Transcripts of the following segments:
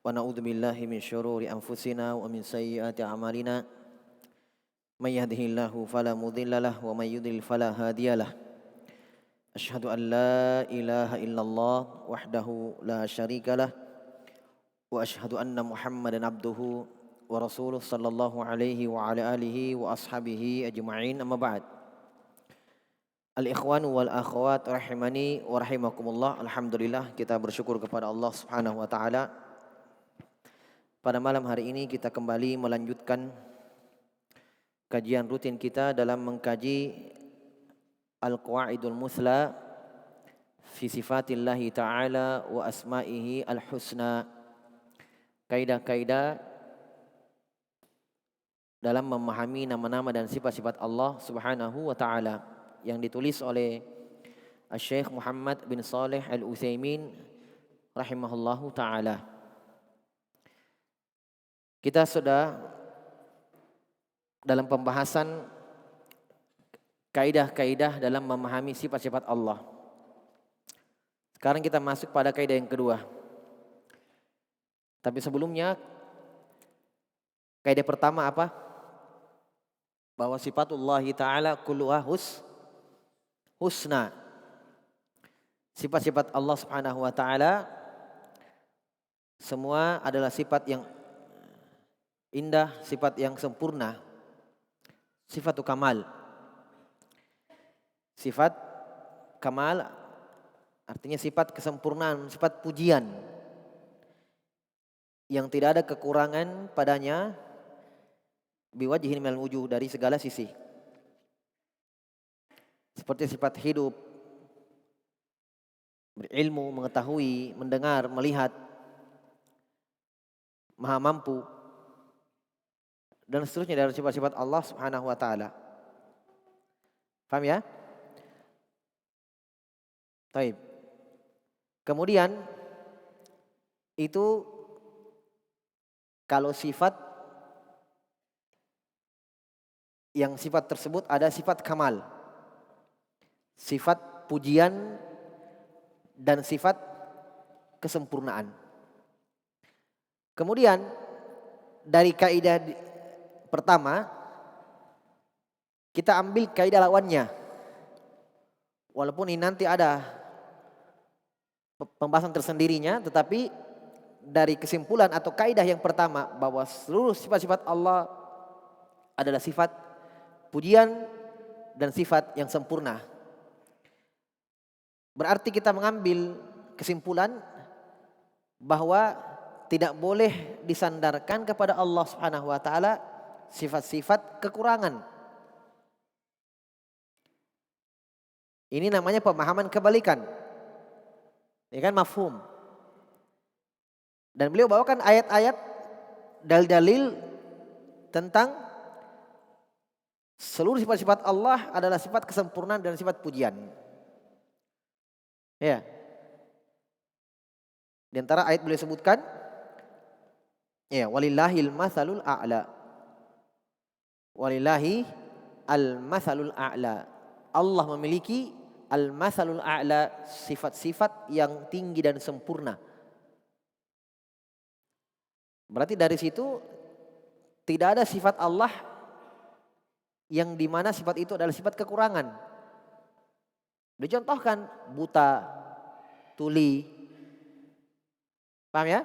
Wa na'udzu billahi min syururi anfusina wa min sayyiati a'malina. May yahdihillahu fala mudhillalah wa may yudhlil fala hadiyalah. Asyhadu an la ilaha illallah wahdahu la syarikalah wa asyhadu anna Muhammadan abduhu wa rasuluh sallallahu alaihi wa ala alihi wa ashabihi ajma'in. Amma ba'd. Al-ikhwan wal akhwat rahimani wa rahimakumullah. Alhamdulillah, kita bersyukur kepada Allah Subhanahu wa taala. Pada malam hari ini kita kembali melanjutkan kajian rutin kita dalam mengkaji Al-Qawaidul Muthla fi sifatillahi ta'ala wa asma'ihi al-husna. Kaidah-kaidah dalam memahami nama-nama dan sifat-sifat Allah Subhanahu wa taala yang ditulis oleh Syekh Muhammad bin Shalih Al-Utsaimin rahimahullahu taala. Kita sudah dalam pembahasan kaidah-kaidah dalam memahami sifat-sifat Allah. Sekarang kita masuk pada kaidah yang kedua. Tapi sebelumnya, kaidah pertama apa? Bahwa sifatullah ta'ala kulluha husna. Sifat-sifat Allah Subhanahu wa taala semua adalah sifat yang indah, sifat yang sempurna, sifat kamal. Sifat kamal artinya sifat kesempurnaan, sifat pujian yang tidak ada kekurangan padanya, biwajhin minal wujuh, dari segala sisi. Seperti sifat hidup, berilmu, mengetahui, mendengar, melihat, maha mampu, dan seterusnya dari sifat-sifat Allah Subhanahu wa taala. Paham ya? Baik. Kemudian itu kalau sifat yang sifat tersebut ada sifat kamal, sifat pujian dan sifat kesempurnaan. Kemudian dari kaidah pertama, kita ambil kaidah lawannya. Walaupun ini nanti ada pembahasan tersendirinya, tetapi dari kesimpulan atau kaidah yang pertama bahwa seluruh sifat-sifat Allah adalah sifat pujian dan sifat yang sempurna. Berarti kita mengambil kesimpulan bahwa tidak boleh disandarkan kepada Allah Subhanahu wa taala sifat-sifat kekurangan. Ini namanya pemahaman kebalikan. Ya kan, mafhum. Dan beliau bawakan ayat-ayat, dalil-dalil tentang seluruh sifat-sifat Allah adalah sifat kesempurnaan dan sifat pujian. Ya. Di antara ayat beliau sebutkan, ya, walillahil matsalul a'la. Walillahi al-matsalul a'la. Allah memiliki al-matsalul a'la, sifat-sifat yang tinggi dan sempurna. Berarti dari situ tidak ada sifat Allah yang dimana sifat itu adalah sifat kekurangan. Dicontohkan buta, tuli. Paham ya?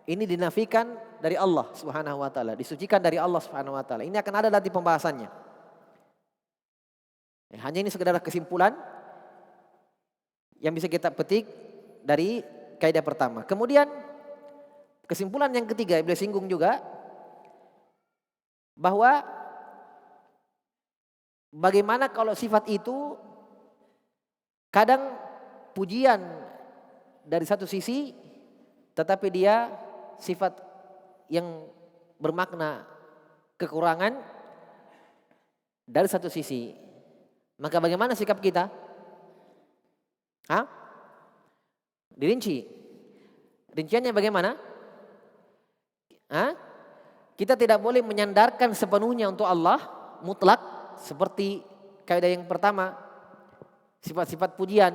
Ini dinafikan dari Allah Subhanahu wa taala, disucikan dari Allah Subhanahu wa taala. Ini akan ada nanti pembahasannya. Hanya ini sekedar kesimpulan yang bisa kita petik dari kaidah pertama. Kemudian kesimpulan yang ketiga, beliau singgung juga bahwa bagaimana kalau sifat itu kadang pujian dari satu sisi, tetapi dia sifat yang bermakna kekurangan dari satu sisi. Maka bagaimana sikap kita? Dirinci. Rinciannya bagaimana? Kita tidak boleh menyandarkan sepenuhnya untuk Allah mutlak seperti kaidah yang pertama, sifat-sifat pujian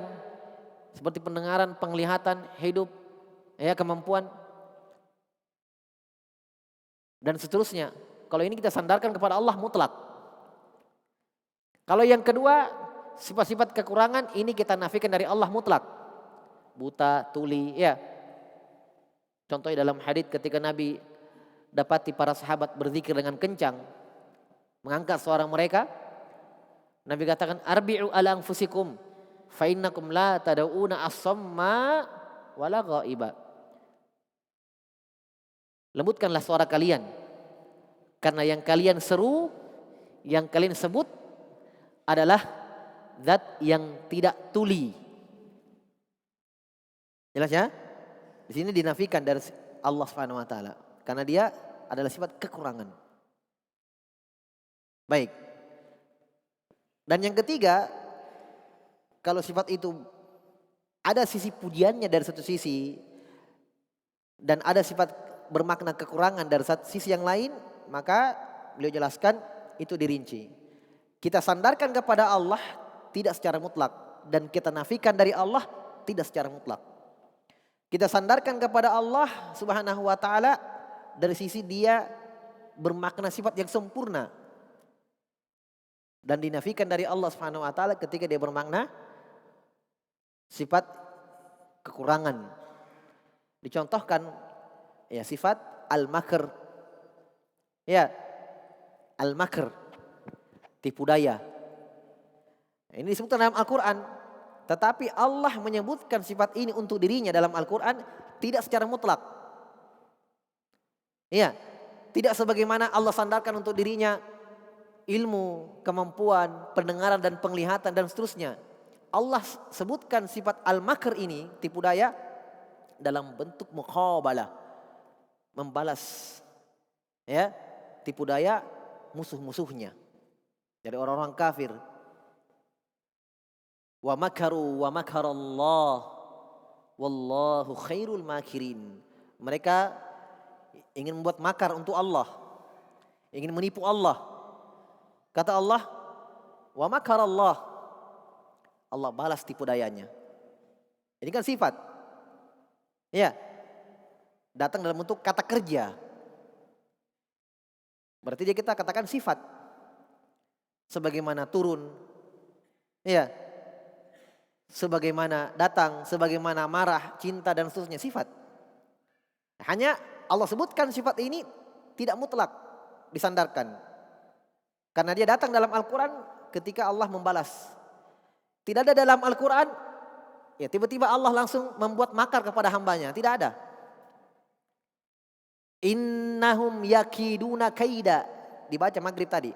seperti pendengaran, penglihatan, hidup, ya, kemampuan. dan seterusnya. Kalau ini kita sandarkan kepada Allah mutlak. Kalau yang kedua, sifat-sifat kekurangan ini kita nafikan dari Allah mutlak. Buta, tuli, ya. Contohnya dalam hadits ketika Nabi dapati para sahabat berzikir dengan kencang, mengangkat suara mereka, Nabi katakan, arbi'u ala anfusikum, fa innakum la tad'una as-samma wala ghaiba. Lembutkanlah suara kalian, karena yang kalian seru, yang kalian sebut adalah zat yang tidak tuli. Jelas ya? Di sini dinafikan dari Allah Subhanahu wa taala karena dia adalah sifat kekurangan. Baik. Dan yang ketiga, kalau sifat itu ada sisi pujiannya dari satu sisi dan ada sifat bermakna kekurangan dari sisi yang lain, maka beliau jelaskan itu dirinci. Kita sandarkan kepada Allah tidak secara mutlak dan kita nafikan dari Allah tidak secara mutlak. Kita sandarkan kepada Allah Subhanahu wa taala dari sisi dia bermakna sifat yang sempurna. Dan dinafikan dari Allah Subhanahu wa taala ketika dia bermakna sifat kekurangan. Dicontohkan ya sifat al-makr. Ya. Al-makr, tipu daya. Ini disebutkan dalam Al-Qur'an, tetapi Allah menyebutkan sifat ini untuk dirinya dalam Al-Qur'an tidak secara mutlak. Iya, tidak sebagaimana Allah sandarkan untuk dirinya ilmu, kemampuan, pendengaran dan penglihatan dan seterusnya. Allah sebutkan sifat al-makr ini, tipu daya, dalam bentuk muqabalah, membalas ya, tipu daya musuh-musuhnya dari orang-orang kafir. Wa makaru wa makarallah wallahu khairul makirin. Mereka ingin membuat makar untuk Allah, ingin menipu Allah. Kata Allah, wa makarallah, Allah balas tipu dayanya. Ini kan sifat. Ya. Datang dalam bentuk kata kerja. Berarti dia kita katakan sifat. Sebagaimana turun. Ya. Sebagaimana datang, sebagaimana marah, cinta dan seterusnya, sifat. Hanya Allah sebutkan sifat ini tidak mutlak disandarkan. Karena dia datang dalam Al-Quran ketika Allah membalas. Tidak ada dalam Al-Quran, ya tiba-tiba Allah langsung membuat makar kepada hambanya. Tidak ada. Innahum yakiduna kaida. Dibaca maghrib tadi.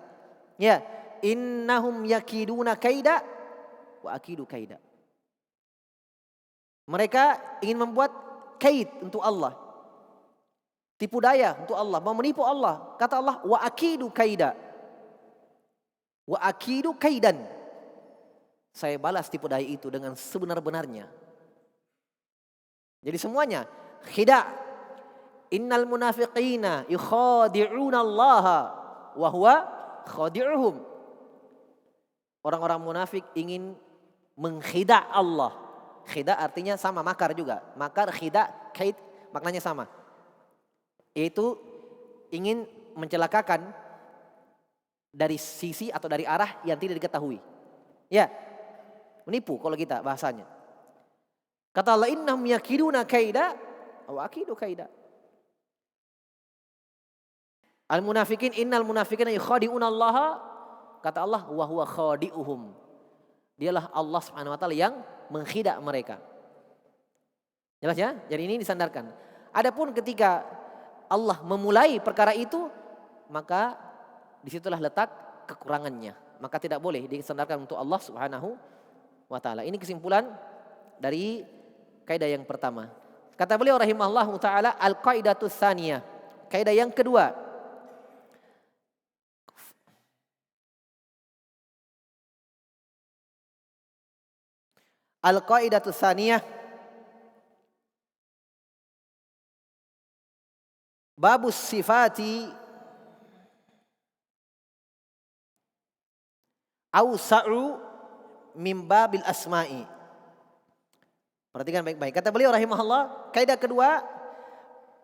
Ya, innahum yakiduna kaida wa akidu kaida. Mereka ingin membuat kaid untuk Allah. Tipu daya untuk Allah, mau menipu Allah. Kata Allah, wa akidu kaida. Wa akidu kaidan. Saya balas tipu daya itu dengan sebenar-benarnya. Jadi semuanya khida'. Innal munafiqina yukhadi'una Allah wa huwa khadi'uhum. Orang-orang munafik ingin menghida' Allah. Khida' artinya sama, makar juga. Makar, khida', kaid maknanya sama. Yaitu ingin mencelakakan dari sisi atau dari arah yang tidak diketahui. Ya, menipu kalau kita bahasanya. Kata Allah, innahum yakiduna kaida wa akidu kaida. Al munafikin innal munafiqina yukhadi'una Allah, kata Allah, wa huwa khadi'uhum. Dialah Allah Subhanahu wa taala yang menghida mereka. Jelas ya? Jadi ini disandarkan. Adapun ketika Allah memulai perkara itu, maka disitulah letak kekurangannya. Maka tidak boleh disandarkan untuk Allah Subhanahu wa ta'ala. Ini kesimpulan dari kaidah yang pertama. Kata beliau rahimahullahu ta'ala, al-qaidatus tsaniyah. Kaidah yang kedua. Al-qaidatus tsaniyah. Babus sifati awsa'u min babil asma'i. Perhatikan baik-baik. Kata beliau rahimahullah, kaidah kedua,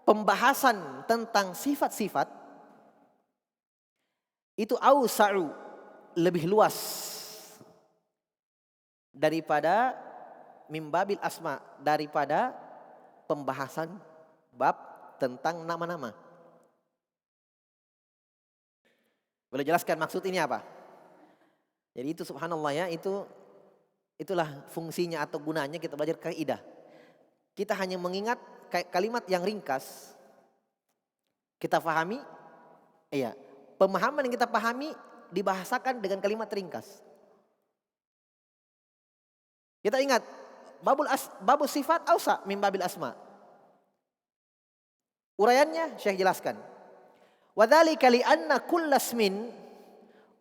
pembahasan tentang sifat-sifat itu ausa'u, lebih luas daripada mimbabil asma, daripada pembahasan bab tentang nama-nama. Boleh jelaskan maksud ini apa? Jadi itu subhanallah ya, itulah fungsinya atau gunanya kita belajar kaidah. Kita hanya mengingat kalimat yang ringkas, kita pahami, iya, pemahaman yang kita pahami dibahasakan dengan kalimat ringkas. Kita ingat, babul sifat ausa min babil asma. Uraiannya Syekh jelaskan. Wadzalika li anna kullasmin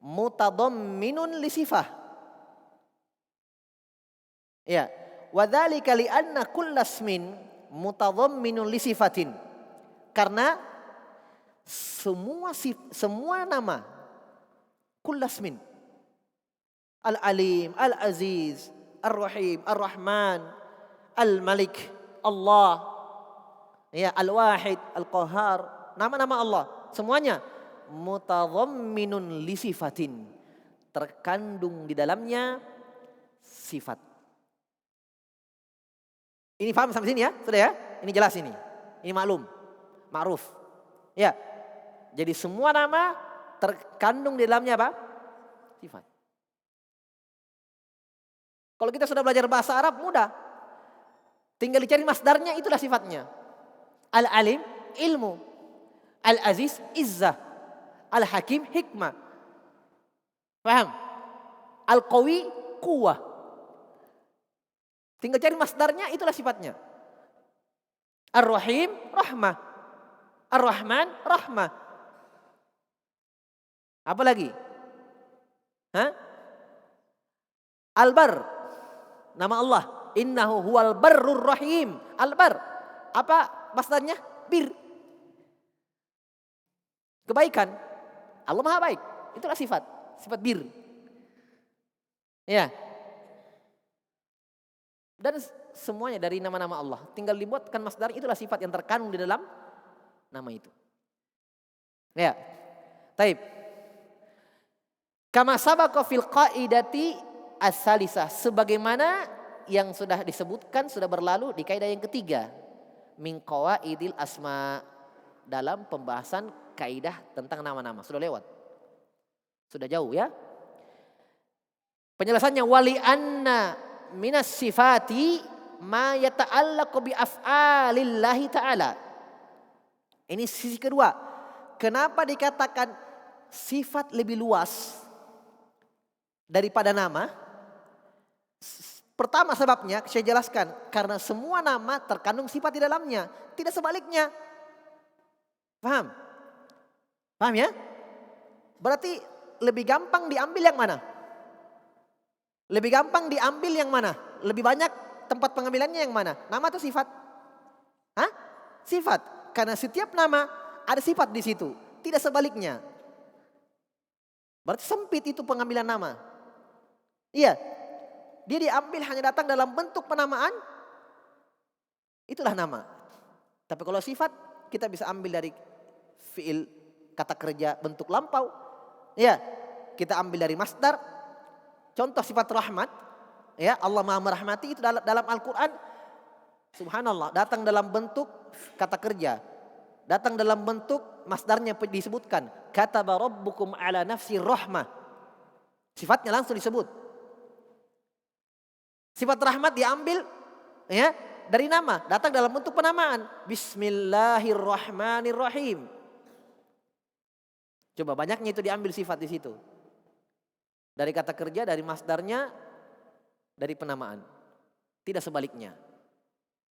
mutadamminun li sifah. Ya, wadzalika li anna kullasmin mutadamminun li sifatin. Karena semua nama kullasmin, Al-Alim, Al-Aziz, Ar-Rahim, Ar-Rahman, Al-Malik, Allah, ya, Al-Wahid, Al-Qahhar, nama-nama Allah semuanya mutadhamminun li sifatin, terkandung di dalamnya sifat. Ini paham sampai sini ya? Sudah ya? Ini jelas ini. Ini maklum, ma'ruf. Ya. Jadi semua nama terkandung di dalamnya apa? Sifat. Kalau kita sudah belajar bahasa Arab mudah. Tinggal dicari masdarnya, itulah sifatnya. Al-Alim, ilmu. Al-Aziz, izzah. Al-Hakim, hikmah. Paham? Al-Qawi, quwwah. Tinggal cari masdarnya, itulah sifatnya. Ar-Rahim, rahmah. Ar-Rahman, rahmah. Apa lagi? Hah? Al-Bar, nama Allah. Innahu huwal barrur rahim. Al-Bar. Apa masdarnya? Bir. Kebaikan. Allah Maha baik. Itulah sifat. Sifat bir. Ya. Dan semuanya dari nama-nama Allah. Tinggal dibuatkan masdar, itulah sifat yang terkandung di dalam nama itu. Ya. Taib. Kama sabaqa fil qaidati as-salisah, sebagaimana yang sudah disebutkan, sudah berlalu di kaidah yang ketiga, min qawaidil asma, dalam pembahasan kaidah tentang nama-nama. Sudah lewat. Sudah jauh ya. Penjelasannya, wali anna minas sifati ma yata'allaqu bi af'alillahi ta'ala. Ini sisi kedua. Kenapa dikatakan sifat lebih luas daripada nama? Pertama sebabnya saya jelaskan, karena semua nama terkandung sifat di dalamnya, tidak sebaliknya. Paham? Paham ya? Berarti lebih gampang diambil yang mana? Lebih gampang diambil yang mana? Lebih banyak tempat pengambilannya yang mana? Nama atau sifat? Hah? Sifat. Karena setiap nama ada sifat di situ, tidak sebaliknya. Berarti sempit itu pengambilan nama. Iya. Dia diambil hanya datang dalam bentuk penamaan, itulah nama. Tapi kalau sifat, kita bisa ambil dari fiil, kata kerja, bentuk lampau. Ya, kita ambil dari masdar. Contoh sifat rahmat, ya, Allah Maha merahmati, itu dalam Al-Quran, subhanallah, datang dalam bentuk kata kerja, datang dalam bentuk masdarnya disebutkan, kataba rabbukum ala nafsi rahmah, sifatnya langsung disebut. Sifat rahmat diambil ya dari nama, datang dalam bentuk penamaan. Bismillahirrahmanirrahim. Coba banyaknya itu diambil sifat di situ. Dari kata kerja, dari masdarnya, dari penamaan. Tidak sebaliknya.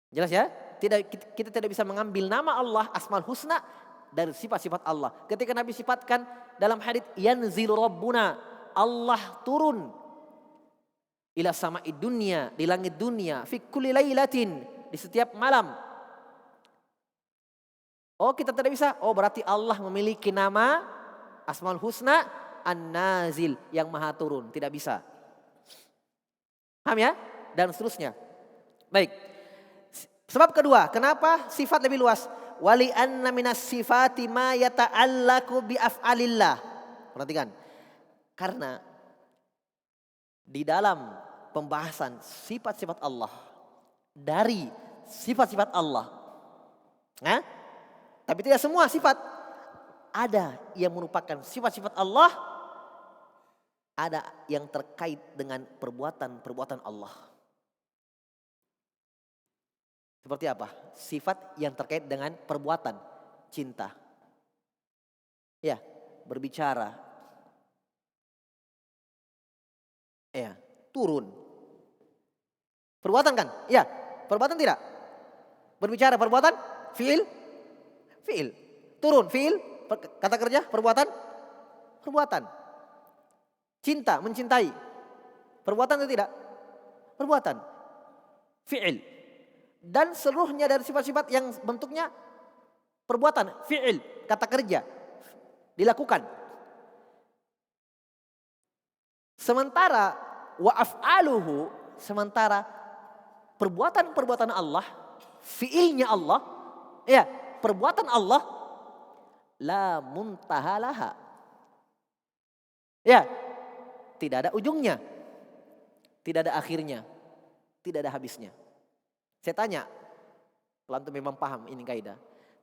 Jelas ya? Kita tidak bisa mengambil nama Allah Asmaul Husna dari sifat-sifat Allah. Ketika Nabi sifatkan dalam hadits, yanzilu rabbuna, Allah turun ila sama'id dunya, di langit dunia, fi kulli lailatin, di setiap malam. Oh, kita tidak bisa. Oh, berarti Allah memiliki nama Asmaul Husna An-Nazil, yang maha turun. Tidak bisa. Paham ya? Dan seterusnya. Baik. Sebab kedua, kenapa sifat lebih luas? Wali anna minas sifati ma yata'allaqu bi af'alillah. Perhatikan. Karena di dalam pembahasan sifat-sifat Allah, dari sifat-sifat Allah, tapi tidak semua sifat, ada yang merupakan sifat-sifat Allah, ada yang terkait dengan perbuatan-perbuatan Allah. Seperti apa? Sifat yang terkait dengan perbuatan, cinta. Ya, berbicara. Ya, turun. Perbuatan kan? Ya, perbuatan tidak? Berbicara perbuatan, fiil. Turun, fiil. Kata kerja, perbuatan. Cinta, mencintai. Perbuatan atau tidak? Perbuatan. Fiil. Dan seluruhnya dari sifat-sifat yang bentuknya perbuatan, fiil, kata kerja, dilakukan. Sementara wa af'aluhu, sementara perbuatan-perbuatan Allah, fiilnya Allah, ya, perbuatan Allah la muntahalaha. Ya, tidak ada ujungnya, tidak ada akhirnya, tidak ada habisnya. Saya tanya, kalau antum memang paham ini kaidah.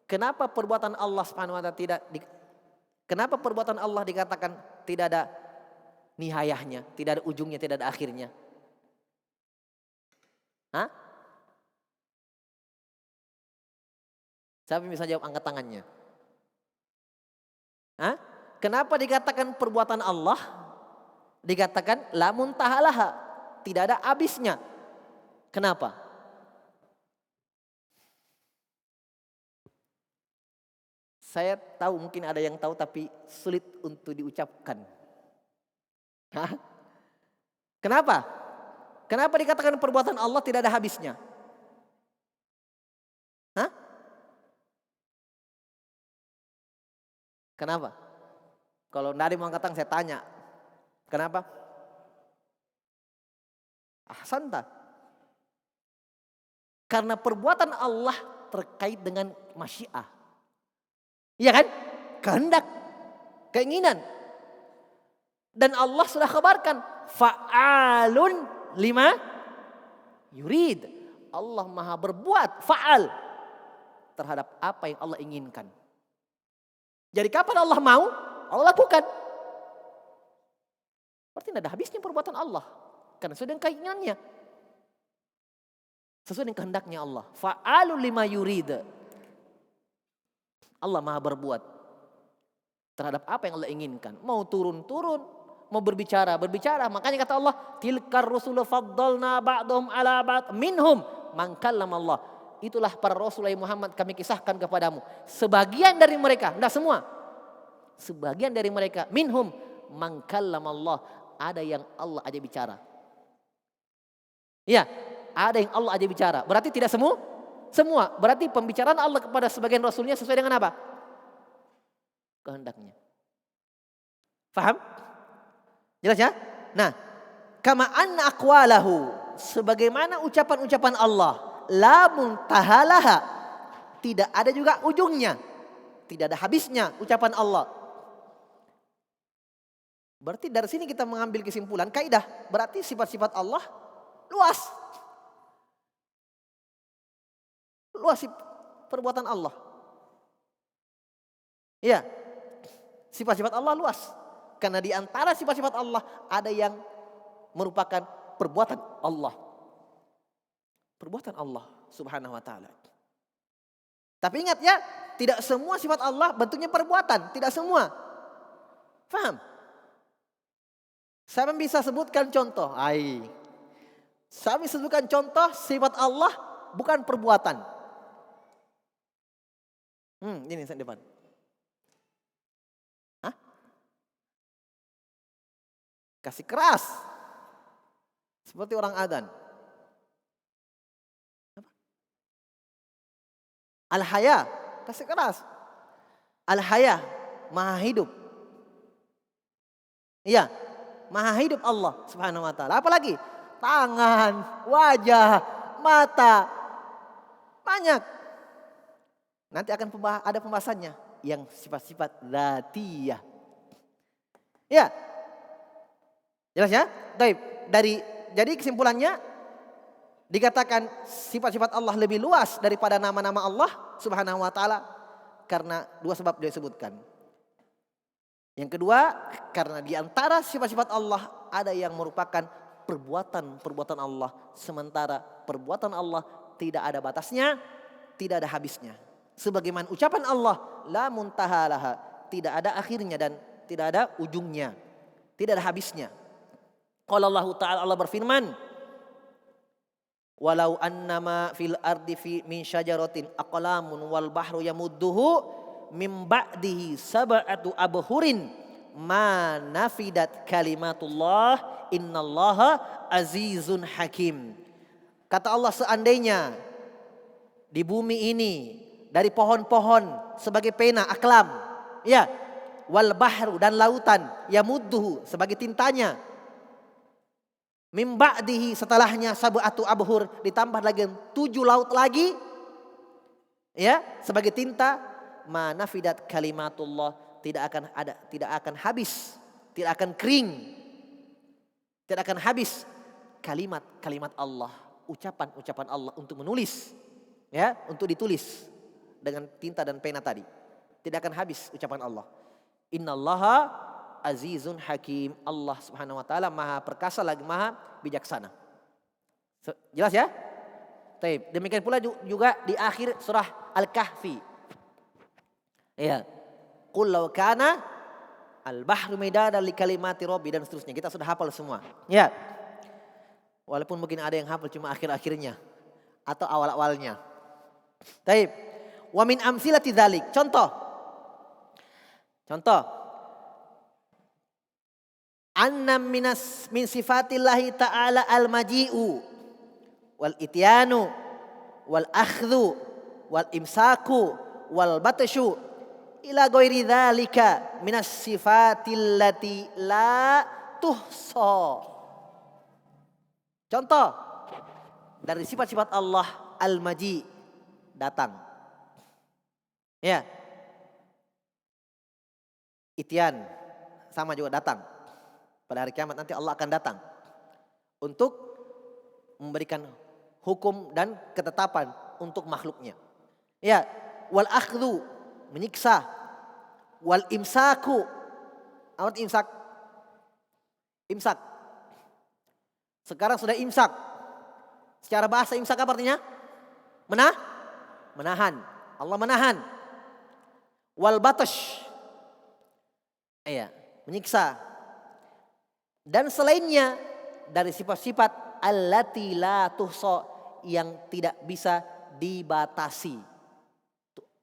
Kenapa perbuatan Allah Subhanahu wa taala kenapa perbuatan Allah dikatakan tidak ada nihayahnya, tidak ada ujungnya, tidak ada akhirnya? Siapa yang bisa jawab, angkat tangannya? Kenapa dikatakan perbuatan Allah dikatakan la muntahalaha, tidak ada habisnya? Kenapa? Saya tahu mungkin ada yang tahu tapi sulit untuk diucapkan. Kenapa? Kenapa dikatakan perbuatan Allah tidak ada habisnya? Kenapa? Kalau nari mau angkat tangan saya tanya. Kenapa? Ahsanta. Karena perbuatan Allah terkait dengan masyiah. Iya kan? Kehendak, keinginan. Dan Allah sudah kabarkan, fa'alun lima yurid. Allah maha berbuat, fa'al, terhadap apa yang Allah inginkan. Jadi kapan Allah mau, Allah lakukan. Berarti tidak ada habisnya perbuatan Allah. Karena sesuai dengan keinginannya. Sesuai dengan kehendaknya Allah. Fa'alun lima yurid. Allah maha berbuat terhadap apa yang Allah inginkan. Mau turun, mau berbicara. Makanya kata Allah, tilkar rusulu faddalna ba'dhum ala ba'd minhum man kallama Allah. Itulah para rasul Muhammad kami kisahkan kepadamu. Sebagian dari mereka, tidak semua. Sebagian dari mereka, minhum man kallama Allah, ada yang Allah aja bicara. Iya, ada yang Allah aja bicara. Berarti tidak semua. Berarti pembicaraan Allah kepada sebagian rasulnya sesuai dengan apa? Kehendaknya. Faham? Jelas ya? Nah, kama anna aqwalahu, sebagaimana ucapan-ucapan Allah, la muntahalaha, tidak ada juga ujungnya, tidak ada habisnya ucapan Allah. Berarti dari sini kita mengambil kesimpulan kaidah, berarti sifat-sifat Allah luas. Luas perbuatan Allah. Ya, sifat-sifat Allah luas. Karena di antara sifat-sifat Allah ada yang merupakan perbuatan Allah. Perbuatan Allah subhanahu wa ta'ala. Tapi ingat ya, tidak semua sifat Allah bentuknya perbuatan. Tidak semua. Faham? Saya bisa sebutkan contoh. Saya bisa sebutkan contoh sifat Allah bukan perbuatan. Ini saya depan. Kasih keras. Seperti orang adzan. Al-haya, kasih keras. Al-haya, maha hidup. Iya, maha hidup Allah subhanahu wa ta'ala. Apalagi? Tangan, wajah, mata. Banyak. Nanti akan ada pembahasannya yang sifat-sifat dzatiyah. Ya, jelas ya? Baik, jadi kesimpulannya dikatakan sifat-sifat Allah lebih luas daripada nama-nama Allah Subhanahu wa taala karena dua sebab disebutkan. Yang kedua, karena di antara sifat-sifat Allah ada yang merupakan perbuatan-perbuatan Allah, sementara perbuatan Allah tidak ada batasnya, tidak ada habisnya. Sebagaimana ucapan Allah, la muntaha laha, tidak ada akhirnya dan tidak ada ujungnya, tidak ada habisnya. Qala Allah Ta'ala, Allah berfirman, walau annama fil ardi min syajaratin aqlamun wal bahru yamudduhu mim ba'dihi sab'atu abhurin ma nafidat kalimatullah innallaha azizun hakim. Kata Allah, seandainya di bumi ini dari pohon-pohon sebagai pena aklam, ya, wal bahru dan lautan yamudduhu sebagai tintanya, mim ba'dihi setelahnya sab'atu abhur ditambah lagi 7 laut lagi, ya, sebagai tinta, ma nafidat kalimatullah, tidak akan habis, tidak akan kering, tidak akan habis kalimat-kalimat Allah, ucapan-ucapan Allah untuk menulis, ya, untuk ditulis dengan tinta dan pena tadi. Tidak akan habis ucapan Allah. Innallaha azizun hakim. Allah Subhanahu wa taala Maha perkasa lagi Maha bijaksana. Jelas ya? Baik, demikian pula juga di akhir surah Al-Kahfi. Ya. Qul law kana al-bahru midadan li kalimati rabbi dan seterusnya. Kita sudah hafal semua. Ya. Walaupun mungkin ada yang hafal cuma akhir-akhirnya atau awal-awalnya. Baik. Wa min amsilati dzalik. Contoh. Anna min sifatillahi ta'ala al-maji'u wal ityanu wal akhdhu wal imsaku wal batshu ila ghairi dzalika minas sifatillati la tuhsa. Contoh dari sifat-sifat Allah al-maji, datang. Ya. Ityan sama juga datang. Pada hari kiamat nanti Allah akan datang untuk memberikan hukum dan ketetapan untuk makhluknya. Ya, wal akhdhu menyiksa, wal imsaku. Apa imsak? Imsak. Sekarang sudah imsak. Secara bahasa imsak apa artinya? Menahan. Allah menahan. Wal batash. Iya, menyiksa. Dan selainnya dari sifat-sifat allati la tuhsa yang tidak bisa dibatasi.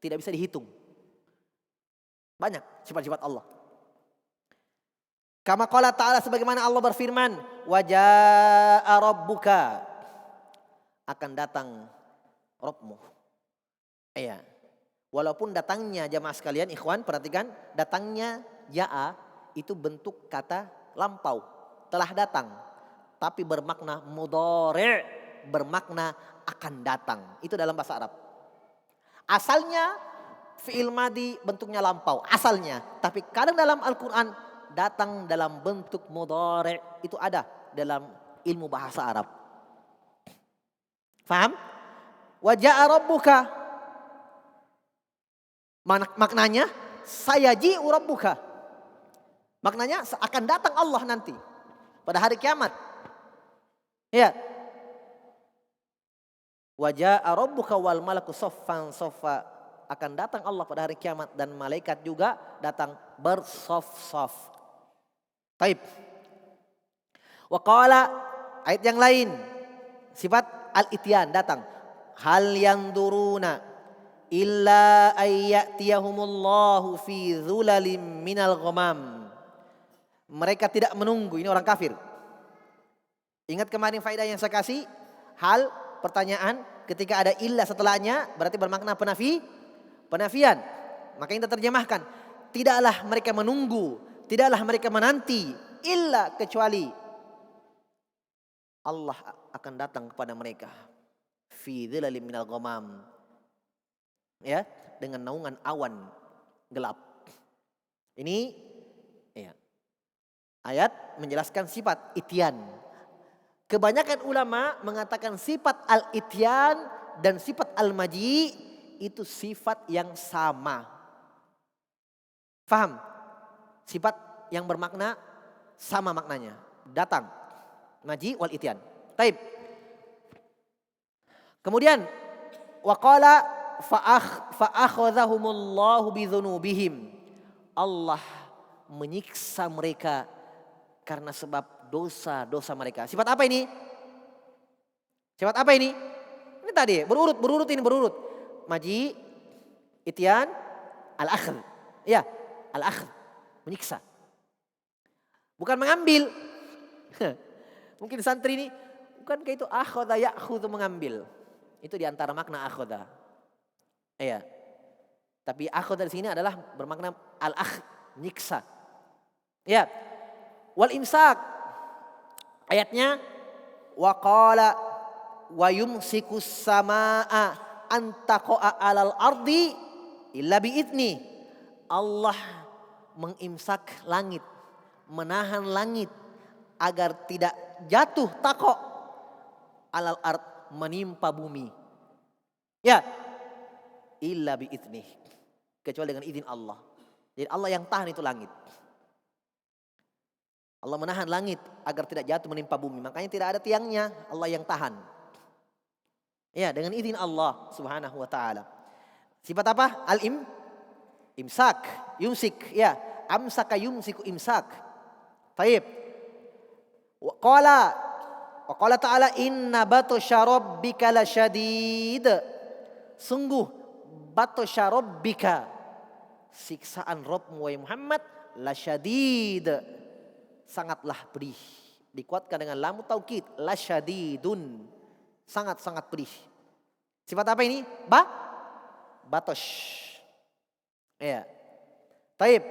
Tidak bisa dihitung. Banyak sifat-sifat Allah. Kama qala ta'ala, sebagaimana Allah berfirman, wa jaa'a rabbuka, akan datang Rabbmu. Iya. Walaupun datangnya jamaah sekalian, ikhwan perhatikan, datangnya jaa'a itu bentuk kata lampau, telah datang, tapi bermakna mudhari', bermakna akan datang. Itu dalam bahasa Arab. Asalnya fi'il madi bentuknya lampau, asalnya. Tapi kadang dalam Al-Quran datang dalam bentuk mudhari', itu ada dalam ilmu bahasa Arab. Faham? Wa jaa'a rabbuka, maknanya sayaji'u rabbuka. Maknanya akan datang Allah nanti pada hari kiamat. Ya. Wa jaa'a rabbuka wal malaku saffan saffa, akan datang Allah pada hari kiamat dan malaikat juga datang bersaf-saf. Taib. Wa qala, ayat yang lain, sifat al-ityan, datang. Hal yanzuruna illa ayyatiyahumullahu fi dhulalin minal ghamam. Mereka tidak menunggu, ini orang kafir. Ingat kemarin faedah yang saya kasih, hal pertanyaan ketika ada illa setelahnya berarti bermakna penafian. Maka kita terjemahkan, tidaklah mereka menunggu, tidaklah mereka menanti, illa kecuali Allah akan datang kepada mereka fi dhilalin minal ghamam, ya, dengan naungan awan gelap. Ini ya, Ayat menjelaskan sifat ityan. Kebanyakan ulama mengatakan sifat al-ityan dan sifat al-maji itu sifat yang sama. Faham? Sifat yang bermakna sama maknanya. Datang. Maji wal ityan. Taib. Kemudian waqala fa'akhadhahumullahu bidzunubihim. Allah menyiksa mereka karena sebab dosa-dosa mereka. Sifat apa ini? Sifat apa ini? Ini tadi berurut ini berurut. Maji, ityan, al-akhd. Ya, al-akhd, menyiksa. Bukan mengambil. Mungkin santri ini bukankah itu akhadha ya'khudhu, mengambil. Itu di antara makna akhadha. Iya. Tapi akhadha di sini adalah bermakna al-akhd, menyiksa. Ya. Wal imsak. Ayatnya wa qala wa yumsikus samaa an taqa'a 'alal ardi illa bi'izni. Allah mengimsak langit, menahan langit agar tidak jatuh taqa' 'alal ard, menimpa bumi. Ya, illa bi'izni, kecuali dengan izin Allah. Jadi Allah yang tahan itu langit. Allah menahan langit agar tidak jatuh menimpa bumi. Makanya tidak ada tiangnya, Allah yang tahan. Ya, dengan izin Allah Subhanahu wa taala. Sifat apa? Imsak, yumsik, ya. Amsaka yumsiku imsak. Baik. Wa qala ta'ala inna batsya rabbika lasyadid. Sungguh batsya rabbika, siksaan Rabbmu wahai Muhammad, lasyadid, sangatlah pedih. Dikuatkan dengan lam taukid, lasyadidun, sangat-sangat pedih. Sifat apa ini? Batosh. Ya. Taib.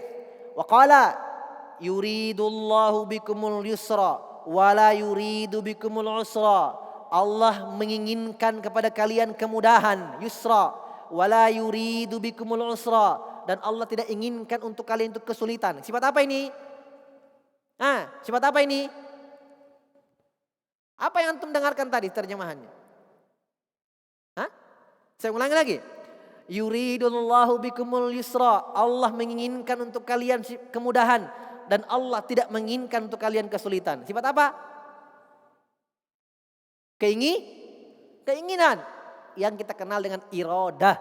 Wa qala yuridullahu bikumul yusra wa la yuridu bikumul usra. Allah menginginkan kepada kalian kemudahan, yusra, wa la yuridu bikumul usra, dan Allah tidak inginkan untuk kalian itu kesulitan. Sifat apa ini? Sifat apa ini? Apa yang antum dengarkan tadi terjemahannya? Saya ulangi lagi. Yuridullahu bikumul yusra. Allah menginginkan untuk kalian kemudahan dan Allah tidak menginginkan untuk kalian kesulitan. Sifat apa? Keinginan yang kita kenal dengan iradah.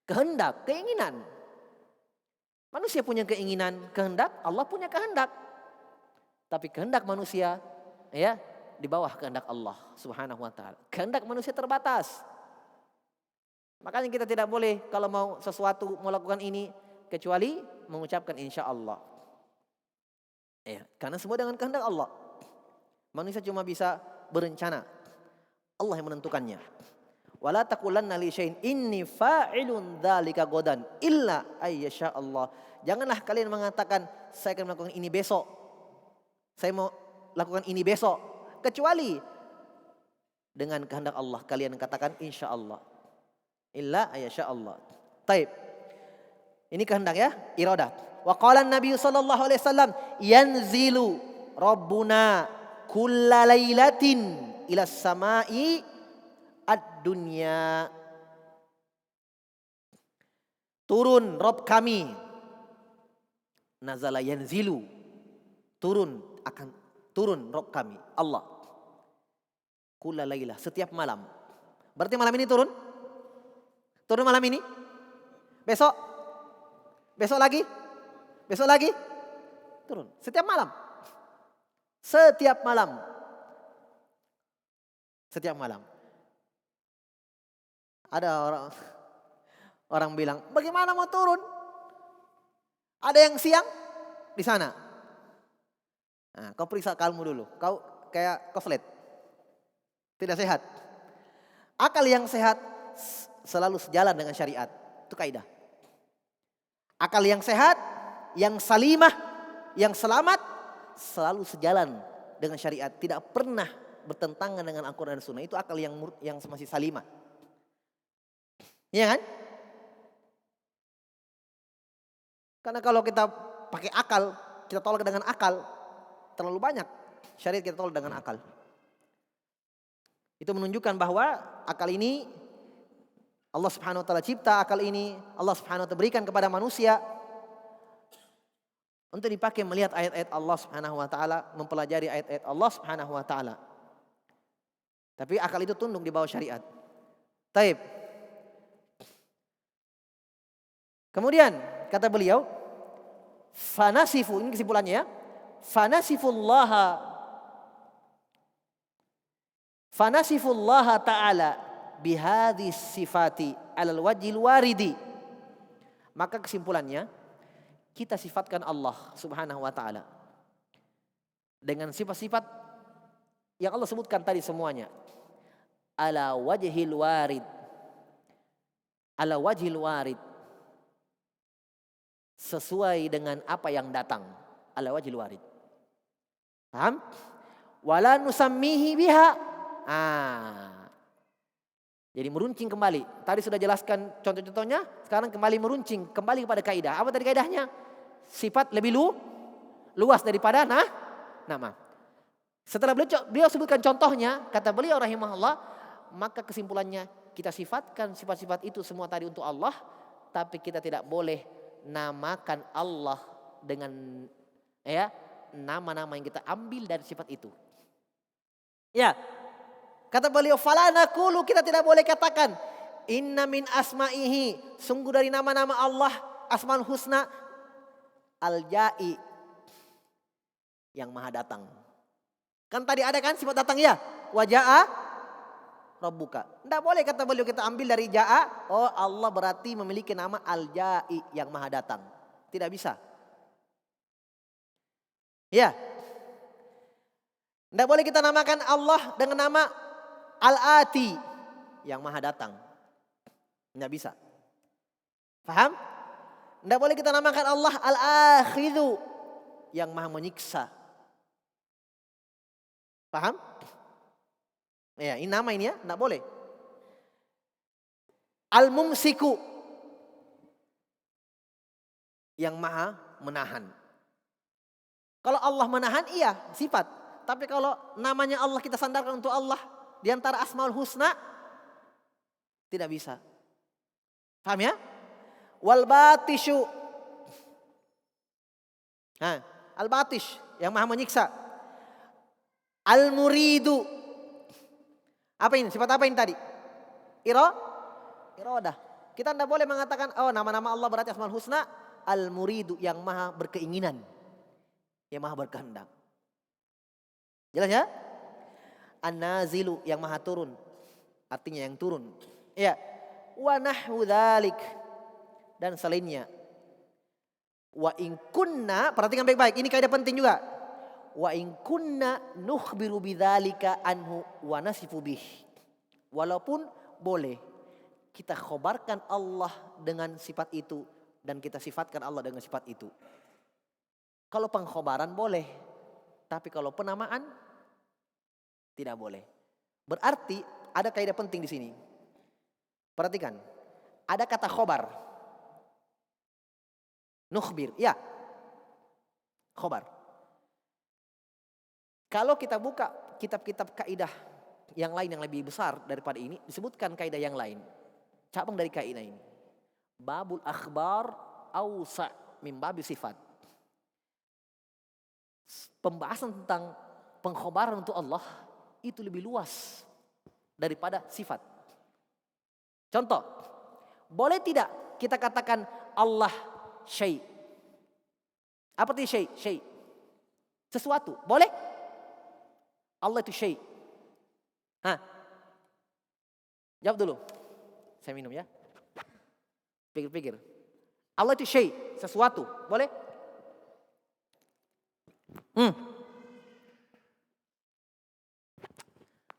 Kehendak, keinginan. Manusia punya keinginan, kehendak, Allah punya kehendak. Tapi kehendak manusia, ya, di bawah kehendak Allah Subhanahu wa taala. Kehendak manusia terbatas. Makanya kita tidak boleh kalau mau sesuatu melakukan ini kecuali mengucapkan insya Allah. Ya, karena semua dengan kehendak Allah. Manusia cuma bisa berencana. Allah yang menentukannya. Wala taqulanna li syai'in inni fa'ilun dzalika ghadan illa ayyasha Allah. Janganlah kalian mengatakan saya akan melakukan ini besok. Saya mau lakukan ini besok, kecuali dengan kehendak Allah kalian katakan insya Allah. Illa ayyasha Allah. Taib. Ini kehendak ya, iradah. Wa qala an-nabiy sallallahu alaihi wasallam yanzilu rabbuna kulla lailatin ila samai ad-dunya. Turun Rabb kami. Nazala yanzilu. Akan turun Rabb kami, Allah. Kulla lailah, setiap malam. Berarti malam ini turun? Turun malam ini? Besok? Besok lagi? Besok lagi? Turun. Setiap malam. Setiap malam. Setiap malam. Ada orang bilang, bagaimana mau turun? Ada yang siang di sana. Nah, kau periksa akalmu dulu. Kau kayak koflet. Tidak sehat. Akal yang sehat selalu sejalan dengan syariat. Itu kaidah. Akal yang sehat, yang salimah, yang selamat selalu sejalan dengan syariat. Tidak pernah bertentangan dengan Al-Quran dan Sunnah. Itu akal yang masih salimah. Iya kan? Karena kalau kita pakai akal kita tolak dengan akal. Terlalu banyak syariat kita tolak dengan akal. Itu menunjukkan bahwa akal ini Allah Subhanahu wa taala cipta, akal ini Allah Subhanahu wa taala berikan kepada manusia untuk dipakai melihat ayat-ayat Allah Subhanahu wa taala, mempelajari ayat-ayat Allah Subhanahu wa taala. Tapi akal itu tunduk di bawah syariat. Taib. Kemudian kata beliau, fanasifu, ini kesimpulannya ya. Fanasifullaha ta'ala bihadhis sifati alal wajhil waridi. Maka kesimpulannya, kita sifatkan Allah Subhanahu wa taala dengan sifat-sifat yang Allah sebutkan tadi semuanya. Ala wajhil warid. Ala wajhil warid. Sesuai dengan apa yang datang. Ala wajhil warid. Paham? Wala nusammihi biha. Jadi meruncing kembali. Tadi sudah jelaskan contoh-contohnya, sekarang kembali meruncing, kembali kepada kaidah. Apa tadi kaidahnya? Sifat lebih luas daripada nama. Setelah beliau sebutkan contohnya, kata beliau rahimahullah, maka kesimpulannya kita sifatkan sifat-sifat itu semua tadi untuk Allah, tapi kita tidak boleh namakan Allah dengan nama-nama yang kita ambil dari sifat itu. Ya. Kata beliau, fala naqulu, kita tidak boleh katakan inna min asma'ihi, sungguh dari nama-nama Allah Asmaul Husna al-Ja'i, yang maha datang. Kan tadi ada kan sifat datang ya? Wa ja'a rabbuka. Tidak boleh kata beliau kita ambil dari ja'a, oh Allah berarti memiliki nama al-Ja'i, yang maha datang. Tidak bisa. Ya. Tidak boleh kita namakan Allah dengan nama Al-Ati, yang maha datang. Tidak bisa. Paham? Tidak boleh kita namakan Allah Al-Akhidhu, yang maha menyiksa. Paham? Ya, ini nama ini ya, tidak boleh. Al-Mumsiku, yang maha menahan. Kalau Allah menahan, iya sifat. Tapi kalau namanya Allah kita sandarkan untuk Allah di antara Asmaul Husna, tidak bisa. Paham ya? Wal batishu. Al batish, yang maha menyiksa. Al muridu. Apa ini? Sifat apa ini tadi? Irodah. Kita tidak boleh mengatakan oh nama-nama Allah berarti Asmaul Husna. Al muridu, yang maha berkeinginan, yang maha berkehendak. Jelas ya? An-nazilu, yang maha turun, artinya yang turun. Ya. Wa nahwu dzalik, dan selainnya. Wa in kunna, perhatikan baik-baik, ini kaidah penting juga. Wa in kunna nukhbiru bidzalika anhu wa nasifu bih. Walaupun boleh kita khobarkan Allah dengan sifat itu dan kita sifatkan Allah dengan sifat itu. Kalau pengkhobaran boleh, tapi kalau penamaan tidak boleh. Berarti ada kaidah penting di sini. Perhatikan, ada kata khobar, nukhbir, ya, khobar. Kalau kita buka kitab-kitab kaidah yang lain yang lebih besar daripada ini, disebutkan kaidah yang lain, cabang dari kaidah ini. Babul akhbar awsa' min babi sifat. Pembahasan tentang pengkhobaran untuk Allah itu lebih luas daripada sifat. Contoh, boleh tidak kita katakan Allah syai'? Apa itu syai'? Syai', sesuatu, boleh? Allah itu syai'. Jawab dulu. Saya minum ya. Pikir-pikir. Allah itu syai', sesuatu, boleh?